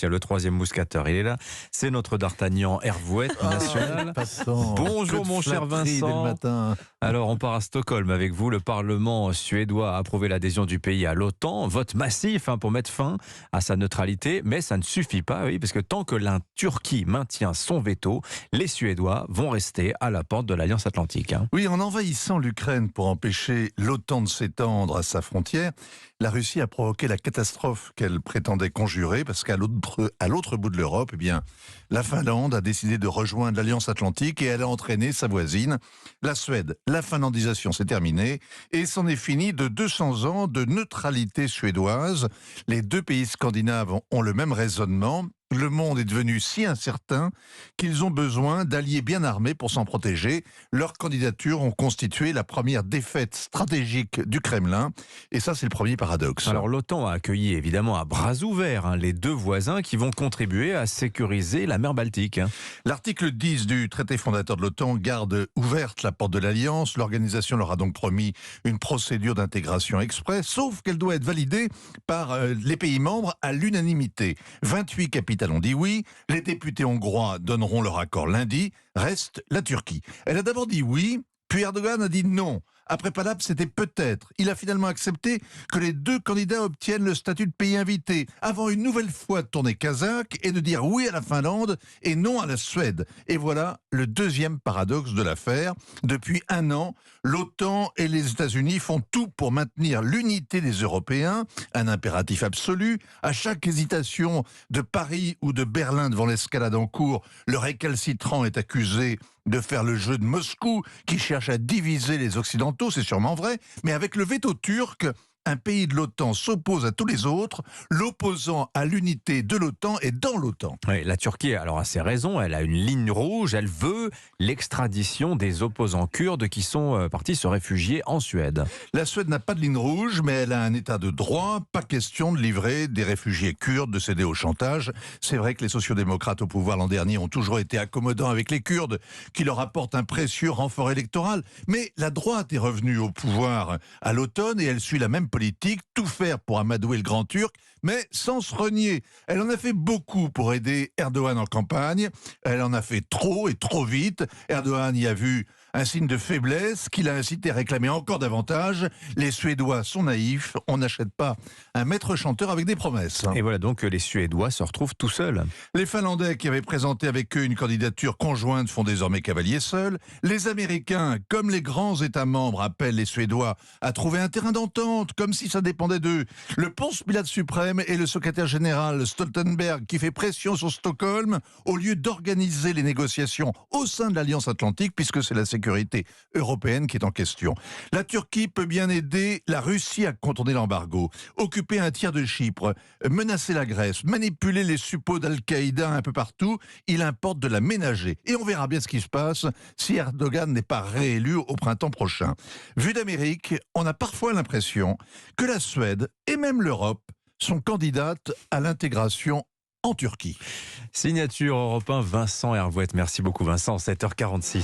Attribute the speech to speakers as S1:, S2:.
S1: tiens, le troisième mousquetaire, il est là. C'est notre d'Artagnan Hervouette national. Bonjour mon cher Vincent.
S2: Matin.
S1: Alors on part à Stockholm avec vous. Le Parlement suédois a approuvé l'adhésion du pays à l'OTAN. Vote massif pour mettre fin à sa neutralité. Mais ça ne suffit pas, oui, parce que tant que la Turquie maintient son veto, les Suédois vont rester à la porte de l'Alliance Atlantique.
S2: Oui, en envahissant l'Ukraine pour empêcher l'OTAN de s'étendre à sa frontière, la Russie a provoqué la catastrophe qu'elle prétendait conjurer, parce qu'à l'autre bout de l'Europe, eh bien, la Finlande a décidé de rejoindre l'Alliance Atlantique et elle a entraîné sa voisine, la Suède. La finlandisation, c'est terminé et c'en est fini de 200 ans de neutralité suédoise. Les deux pays scandinaves ont le même raisonnement. Le monde est devenu si incertain qu'ils ont besoin d'alliés bien armés pour s'en protéger. Leurs candidatures ont constitué la première défaite stratégique du Kremlin. Et ça, c'est le premier paradoxe.
S1: Alors l'OTAN a accueilli évidemment à bras ouverts les deux voisins qui vont contribuer à sécuriser la mer Baltique.
S2: L'article 10 du traité fondateur de l'OTAN garde ouverte la porte de l'Alliance. L'organisation leur a donc promis une procédure d'intégration express, sauf qu'elle doit être validée par les pays membres à l'unanimité. 28 capitales ont dit oui, les députés hongrois donneront leur accord lundi, reste la Turquie. Elle a d'abord dit oui, puis Erdogan a dit non. Après Palap, c'était peut-être. Il a finalement accepté que les deux candidats obtiennent le statut de pays invité, avant une nouvelle fois de tourner kazakh et de dire oui à la Finlande et non à la Suède. Et voilà le deuxième paradoxe de l'affaire. Depuis un an, l'OTAN et les États-Unis font tout pour maintenir l'unité des Européens, un impératif absolu. À chaque hésitation de Paris ou de Berlin devant l'escalade en cours, le récalcitrant est accusé de faire le jeu de Moscou, qui cherche à diviser les Occidentaux, c'est sûrement vrai, mais avec le veto turc, un pays de l'OTAN s'oppose à tous les autres, l'opposant à l'unité de l'OTAN et dans l'OTAN.
S1: Oui, la Turquie alors a ses raisons, elle a une ligne rouge, elle veut l'extradition des opposants kurdes qui sont partis se réfugier en Suède.
S2: La Suède n'a pas de ligne rouge, mais elle a un état de droit, pas question de livrer des réfugiés kurdes, de céder au chantage. C'est vrai que les sociodémocrates au pouvoir l'an dernier ont toujours été accommodants avec les Kurdes, qui leur apportent un précieux renfort électoral, mais la droite est revenue au pouvoir à l'automne et elle suit la même politique, tout faire pour amadouer le grand turc, mais sans se renier. Elle en a fait beaucoup pour aider Erdogan en campagne. Elle en a fait trop et trop vite. Erdogan y a vu un signe de faiblesse qui l'a incité à réclamer encore davantage. Les Suédois sont naïfs. On n'achète pas un maître chanteur avec des promesses.
S1: Et voilà donc que les Suédois se retrouvent tout seuls.
S2: Les Finlandais qui avaient présenté avec eux une candidature conjointe font désormais cavalier seul. Les Américains, comme les grands États membres, appellent les Suédois à trouver un terrain d'entente, comme si ça dépendait d'eux. Le Ponce Pilate suprême et le secrétaire général Stoltenberg qui fait pression sur Stockholm au lieu d'organiser les négociations au sein de l'Alliance Atlantique, puisque c'est la sécurité européenne qui est en question. La Turquie peut bien aider la Russie à contourner l'embargo, occuper un tiers de Chypre, menacer la Grèce, manipuler les suppôts d'Al-Qaïda un peu partout. Il importe de la ménager. Et on verra bien ce qui se passe si Erdogan n'est pas réélu au printemps prochain. Vu d'Amérique, on a parfois l'impression que la Suède et même l'Europe sont candidates à l'intégration en Turquie.
S1: Signature Europe 1, Vincent Hervouette. Merci beaucoup Vincent, 7h46.